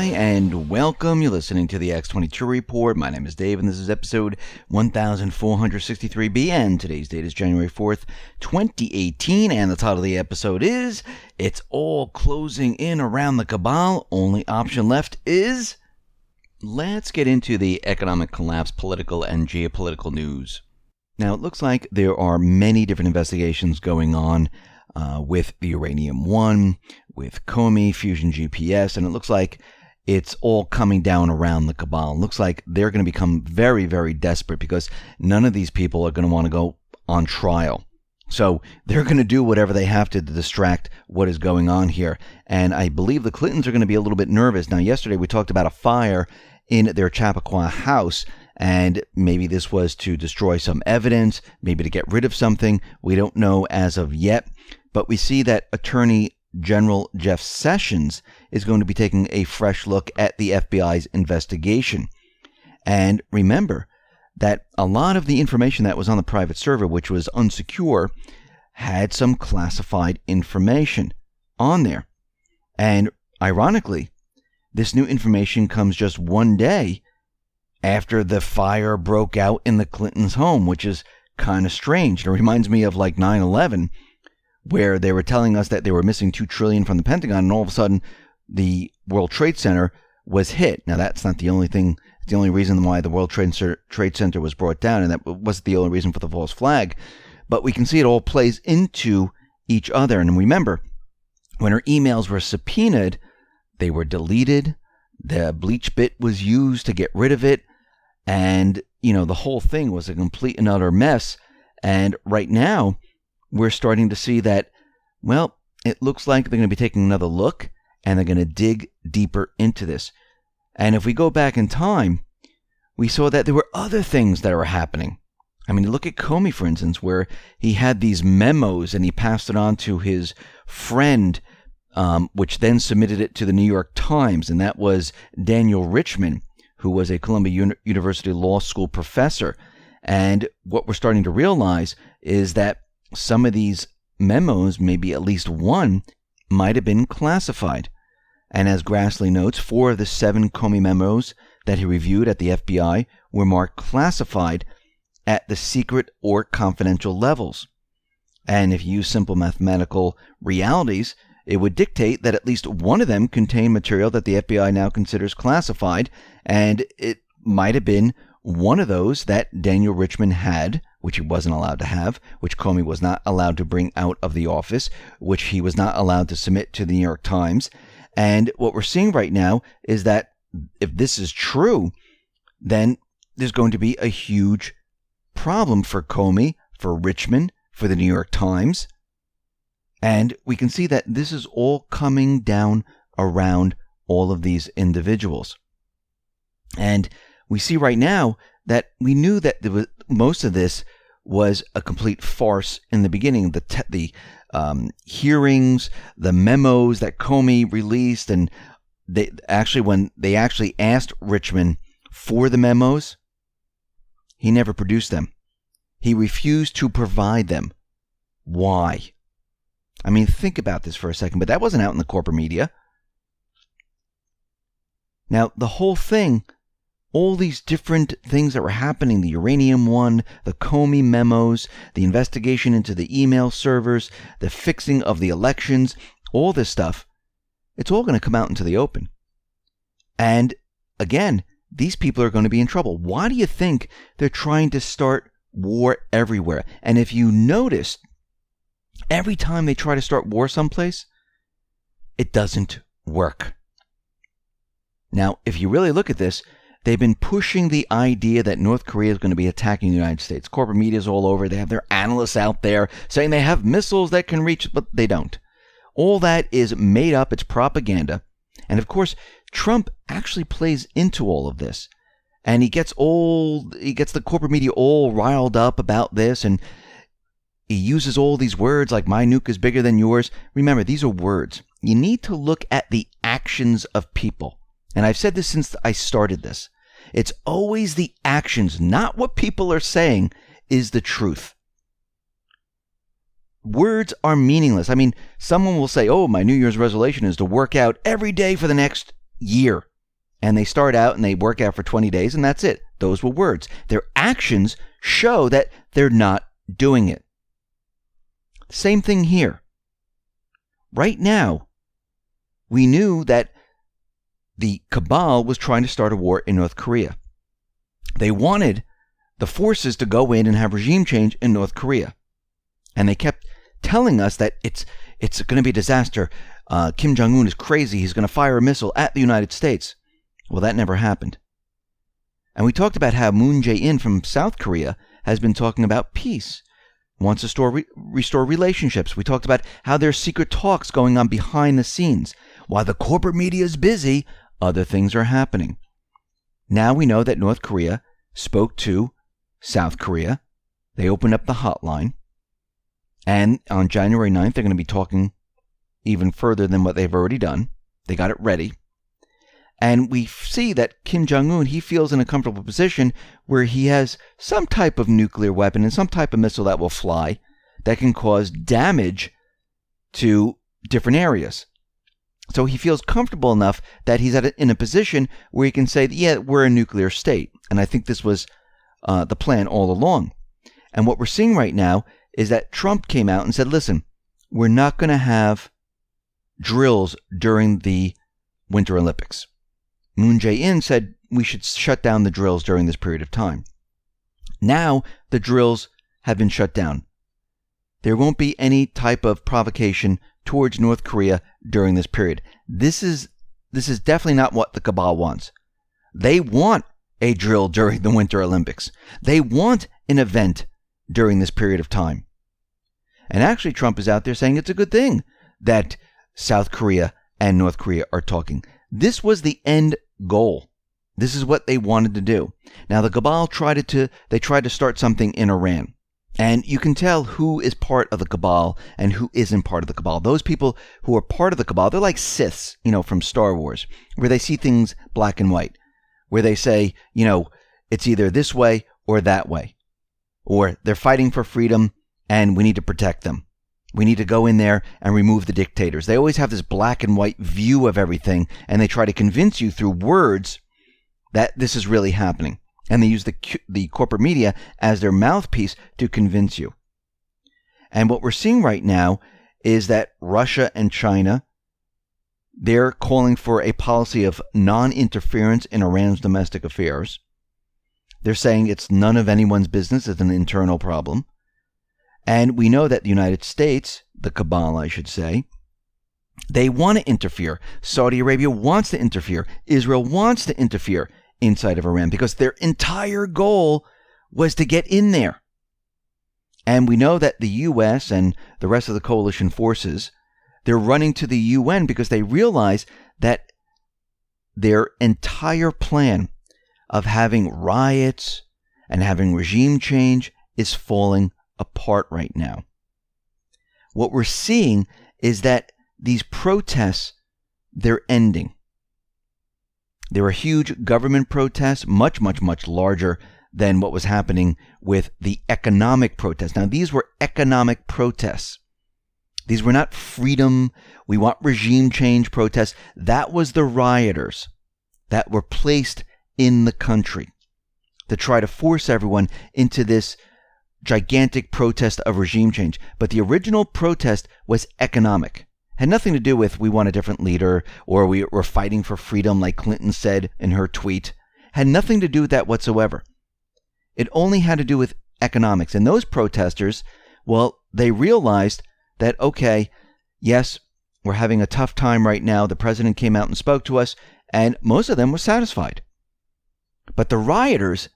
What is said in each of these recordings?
Hi, and welcome. You're listening to the X22 Report. My name is Dave, and this is episode 1463B, and today's date is January 4th, 2018, and the title of the episode is, It's All Closing In Around the Cabal. Only option left is... Let's get into the economic collapse, political and geopolitical news. Now, it looks like there are many different investigations going on with the Uranium One, with Comey, Fusion GPS, and it looks like it's all coming down around the Cabal. It looks like they're going to become very, very desperate because none of these people are going to want to go on trial. So they're going to do whatever they have to distract what is going on here. And I believe the Clintons are going to be a little bit nervous. Now, yesterday we talked about a fire in their Chappaqua house, and maybe this was to destroy some evidence, maybe to get rid of something. We don't know as of yet. But we see that Attorney General Jeff Sessions is going to be taking a fresh look at the FBI's investigation. And remember that a lot of the information that was on the private server, which was unsecure, had some classified information on there. And ironically, this new information comes just one day after the fire broke out in the Clintons' home, which is kind of strange. It reminds me of like 9/11, where they were telling us that they were missing $2 trillion from the Pentagon, and all of a sudden the World Trade Center was hit. Now, that's not the only thing, the only reason why the World Trade Center was brought down, and that wasn't the only reason for the false flag. But we can see it all plays into each other. And remember, when her emails were subpoenaed, they were deleted. The bleach bit was used to get rid of it. And, the whole thing was a complete and utter mess. And right now, we're starting to see that, well, it looks like they're going to be taking another look, and they're going to dig deeper into this. And if we go back in time, we saw that there were other things that were happening. I mean, look at Comey, for instance, where he had these memos and he passed it on to his friend, which then submitted it to the New York Times, and that was Daniel Richman, who was a Columbia University Law School professor. And what we're starting to realize is that some of these memos, maybe at least one, might have been classified. And as Grassley notes, 4 of the 7 Comey memos that he reviewed at the FBI were marked classified at the secret or confidential levels. And if you use simple mathematical realities, it would dictate that at least one of them contained material that the FBI now considers classified, and it might have been one of those that Daniel Richman had, which he wasn't allowed to have, which Comey was not allowed to bring out of the office, which he was not allowed to submit to the New York Times. And what we're seeing right now is that if this is true, then there's going to be a huge problem for Comey, for Richman, for the New York Times. And we can see that this is all coming down around all of these individuals. And we see right now that we knew that there was, most of this was a complete farce in the beginning. The hearings, the memos that Comey released, and when they actually asked Richman for the memos, he never produced them. He refused to provide them. Why? I mean, think about this for a second, but that wasn't out in the corporate media. Now, the whole thing, all these different things that were happening, the Uranium One, the Comey memos, the investigation into the email servers, the fixing of the elections, all this stuff, it's all going to come out into the open. And again, these people are going to be in trouble. Why do you think they're trying to start war everywhere? And if you notice, every time they try to start war someplace, it doesn't work. Now, if you really look at this, they've been pushing the idea that North Korea is going to be attacking the United States. Corporate media is all over. They have their analysts out there saying they have missiles that can reach, but they don't. All that is made up. It's propaganda. And of course, Trump actually plays into all of this. And he gets the corporate media all riled up about this, and he uses all these words like my nuke is bigger than yours. Remember, these are words. You need to look at the actions of people. And I've said this since I started this. It's always the actions, not what people are saying, is the truth. Words are meaningless. I mean, someone will say, oh, my New Year's resolution is to work out every day for the next year. And they start out and they work out for 20 days, and that's it. Those were words. Their actions show that they're not doing it. Same thing here. Right now, we knew that the Cabal was trying to start a war in North Korea. They wanted the forces to go in and have regime change in North Korea. And they kept telling us that it's going to be a disaster. Kim Jong-un is crazy. He's going to fire a missile at the United States. Well, that never happened. And we talked about how Moon Jae-in from South Korea has been talking about peace, wants to restore relationships. We talked about how there's secret talks going on behind the scenes. While the corporate media is busy, other things are happening. Now we know that North Korea spoke to South Korea. They opened up the hotline. And on January 9th, they're going to be talking even further than what they've already done. They got it ready. And we see that Kim Jong-un, he feels in a comfortable position where he has some type of nuclear weapon and some type of missile that will fly that can cause damage to different areas. So he feels comfortable enough that he's in a position where he can say, yeah, we're a nuclear state. And I think this was the plan all along. And what we're seeing right now is that Trump came out and said, listen, we're not going to have drills during the Winter Olympics. Moon Jae-in said we should shut down the drills during this period of time. Now the drills have been shut down. There won't be any type of provocation towards North Korea during this period. This is definitely not what the Cabal wants. They want a drill during the Winter Olympics. They want an event during this period of time. And actually Trump is out there saying it's a good thing that South Korea and North Korea are talking. This was the end goal. This is what they wanted to do. Now the Cabal tried to start something in Iran. And you can tell who is part of the Cabal and who isn't part of the Cabal. Those people who are part of the Cabal, they're like Siths, from Star Wars, where they see things black and white, where they say, it's either this way or that way, or they're fighting for freedom and we need to protect them. We need to go in there and remove the dictators. They always have this black and white view of everything, and they try to convince you through words that this is really happening. And they use the corporate media as their mouthpiece to convince you. And what we're seeing right now is that Russia and China, they're calling for a policy of non-interference in Iran's domestic affairs. They're saying it's none of anyone's business. It's an internal problem. And we know that the United States, the Cabal, I should say, they want to interfere. Saudi Arabia wants to interfere. Israel wants to interfere inside of Iran because their entire goal was to get in there. And we know that the U.S. and the rest of the coalition forces, they're running to the UN because they realize that their entire plan of having riots and having regime change is falling apart right now. What we're seeing is that these protests, they're ending. There were huge government protests, much, much, much larger than what was happening with the economic protests. Now, these were economic protests. These were not freedom, we want regime change protests. That was the rioters that were placed in the country to try to force everyone into this gigantic protest of regime change. But the original protest was economic. Had nothing to do with we want a different leader or we're fighting for freedom like Clinton said in her tweet. Had nothing to do with that whatsoever. It only had to do with economics. And those protesters, well, they realized that, okay, yes, we're having a tough time right now. The president came out and spoke to us, and most of them were satisfied. But the rioters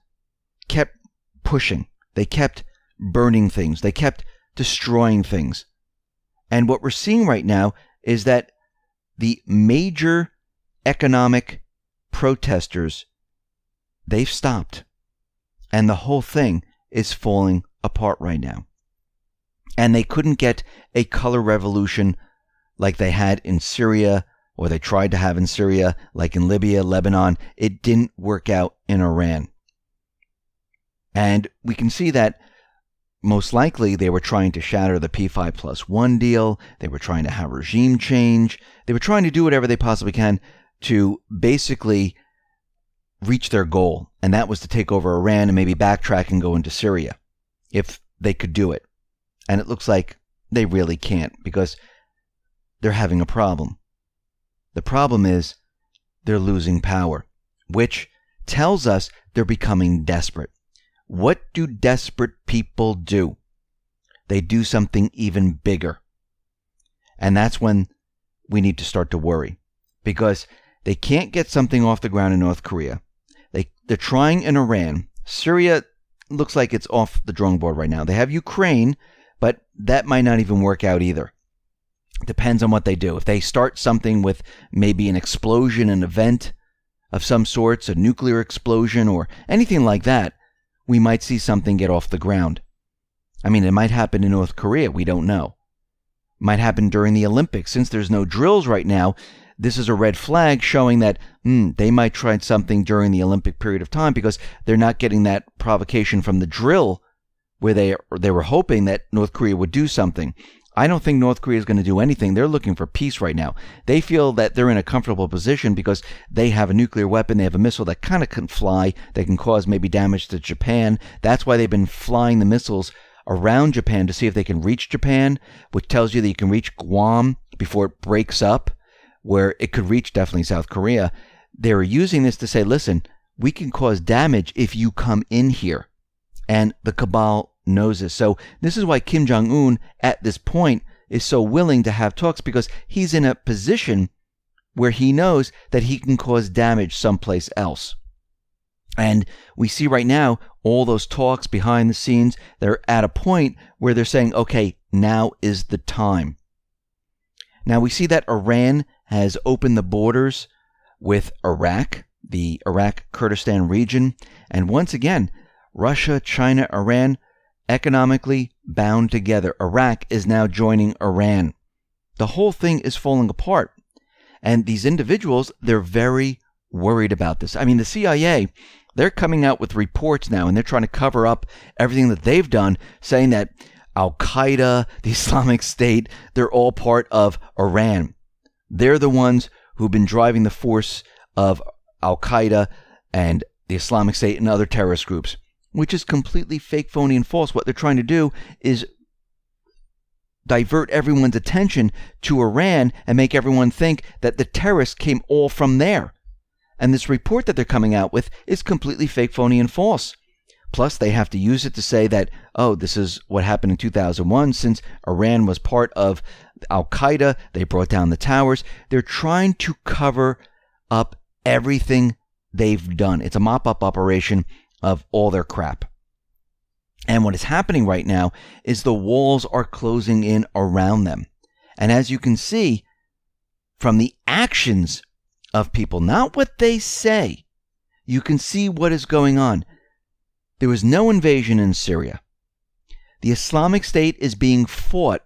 kept pushing. They kept burning things. They kept destroying things. And what we're seeing right now is that the major economic protesters, they've stopped. And the whole thing is falling apart right now. And they couldn't get a color revolution like they had in Syria, or they tried to have in Syria, like in Libya, Lebanon. It didn't work out in Iran. And we can see that most likely they were trying to shatter the P5+1 deal. They were trying to have regime change. They were trying to do whatever they possibly can to basically reach their goal, and that was to take over Iran and maybe backtrack and go into Syria, if they could do it. And it looks like they really can't, because they're having a problem. The problem is they're losing power, which tells us they're becoming desperate. What do desperate people do? They do something even bigger. And that's when we need to start to worry, because they can't get something off the ground in North Korea. They're trying in Iran. Syria looks like it's off the drawing board right now. They have Ukraine, but that might not even work out either. Depends on what they do. If they start something with maybe an explosion, an event of some sorts, a nuclear explosion or anything like that, we might see something get off the ground. I mean, it might happen in North Korea. We don't know. It might happen during the Olympics. Since there's no drills right now, this is a red flag showing that they might try something during the Olympic period of time, because they're not getting that provocation from the drill where they were hoping that North Korea would do something. I don't think North Korea is going to do anything. They're looking for peace right now. They feel that they're in a comfortable position because they have a nuclear weapon. They have a missile that kind of can fly. They can cause maybe damage to Japan. That's why they've been flying the missiles around Japan to see if they can reach Japan, which tells you that you can reach Guam before it breaks up, where it could reach definitely South Korea. They're using this to say, listen, we can cause damage if you come in here. And the Cabal knows this. So this is why Kim Jong-un at this point is so willing to have talks, because he's in a position where he knows that he can cause damage someplace else. And we see right now all those talks behind the scenes, they're at a point where they're saying, okay, now is the time. Now we see that Iran has opened the borders with Iraq, the Iraq Kurdistan region. And once again, Russia, China, Iran, economically bound together. Iraq is now joining Iran. The whole thing is falling apart. And these individuals, they're very worried about this. I mean, the CIA, they're coming out with reports now, and they're trying to cover up everything that they've done, saying that Al-Qaeda, the Islamic State, they're all part of Iran. They're the ones who've been driving the force of Al-Qaeda and the Islamic State and other terrorist groups, which is completely fake, phony, and false. What they're trying to do is divert everyone's attention to Iran and make everyone think that the terrorists came all from there. And this report that they're coming out with is completely fake, phony, and false. Plus, they have to use it to say that, oh, this is what happened in 2001, since Iran was part of Al-Qaeda. They brought down the towers. They're trying to cover up everything they've done. It's a mop-up operation of all their crap. And what is happening right now is the walls are closing in around them. And as you can see from the actions of people, not what they say, you can see what is going on. There was no invasion in Syria. The Islamic State is being fought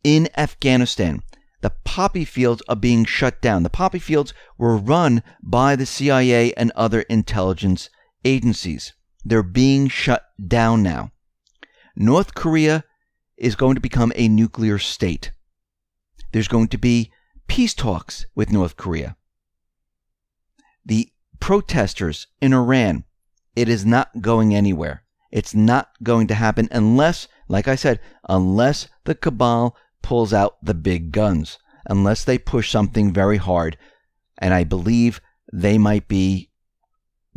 in Afghanistan. The poppy fields are being shut down. The poppy fields were run by the CIA and other intelligence agencies. They're being shut down now. North Korea is going to become a nuclear state. There's going to be peace talks with North Korea. The protesters in Iran, it is not going anywhere. It's not going to happen unless, like I said, unless the Cabal pulls out the big guns, unless they push something very hard. And I believe they might be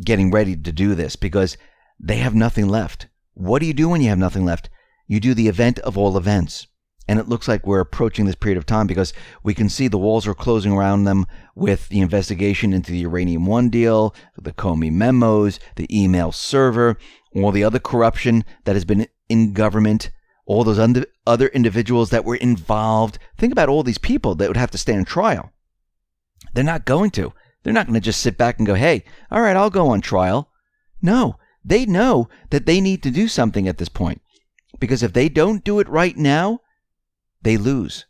getting ready to do this because they have nothing left. What do you do when you have nothing left? You do the event of all events. And it looks like we're approaching this period of time because we can see the walls are closing around them with the investigation into the Uranium One deal, the Comey memos, the email server, all the other corruption that has been in government, all those other individuals that were involved. Think about all these people that would have to stand trial. They're not going to. They're not going to just sit back and go, hey, all right, I'll go on trial. No, they know that they need to do something at this point. Because if they don't do it right now, they lose.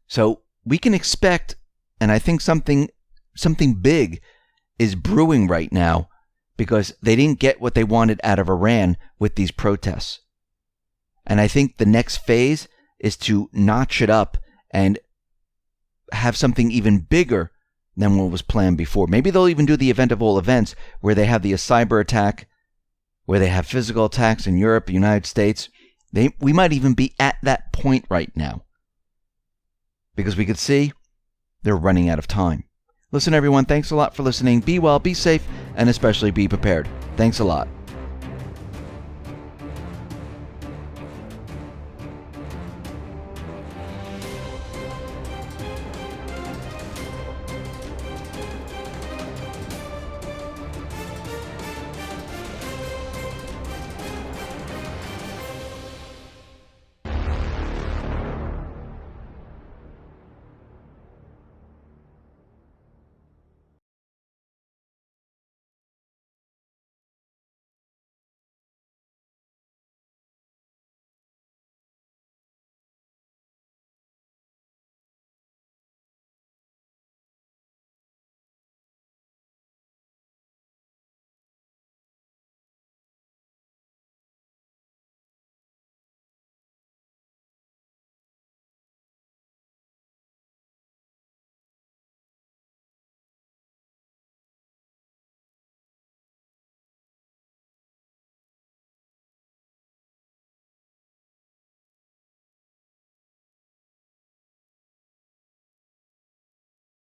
So we can expect, and I think something big is brewing right now because they didn't get what they wanted out of Iran with these protests. And I think the next phase is to notch it up and have something even bigger than what was planned before. Maybe they'll even do the event of all events where they have the cyber attack, where they have physical attacks in Europe, United States. We might even be at that point right now, because we could see they're running out of time. Listen, everyone, thanks a lot for listening. Be well, be safe, and especially be prepared. Thanks a lot.